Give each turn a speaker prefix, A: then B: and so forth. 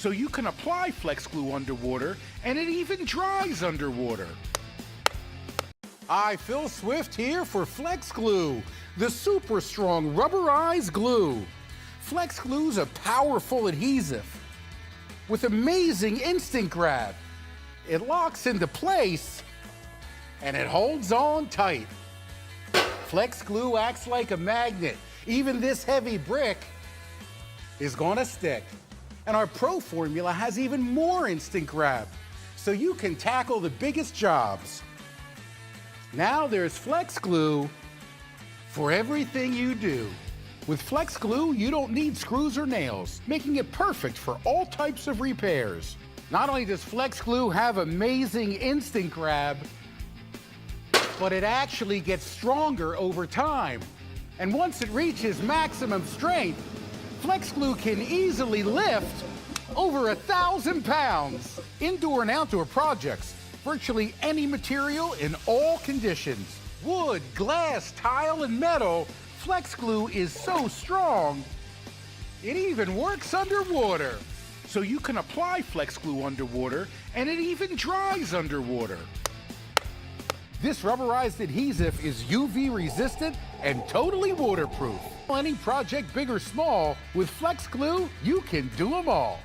A: so you can apply Flex Glue underwater and it even dries underwater. Hi, Phil Swift here for Flex Glue, the super strong rubberized glue. Flex Glue's a powerful adhesive with amazing instant grab. It locks into place and it holds on tight. Flex Glue acts like a magnet. Even this heavy brick is gonna stick. And our Pro formula has even more instant grab, so you can tackle the biggest jobs. Now there's Flex Glue for everything you do. With Flex Glue, you don't need screws or nails, making it perfect for all types of repairs. Not only does Flex Glue have amazing instant grab, but it actually gets stronger over time. And once it reaches maximum strength, Flex Glue can easily lift over 1,000 pounds. Indoor and outdoor projects, virtually any material in all conditions. Wood, glass, tile, and metal, Flex Glue is so strong, it even works underwater. So you can apply Flex Glue underwater and it even dries underwater. This rubberized adhesive is UV resistant and totally waterproof. Any project, big or small, with Flex Glue, you can do them all.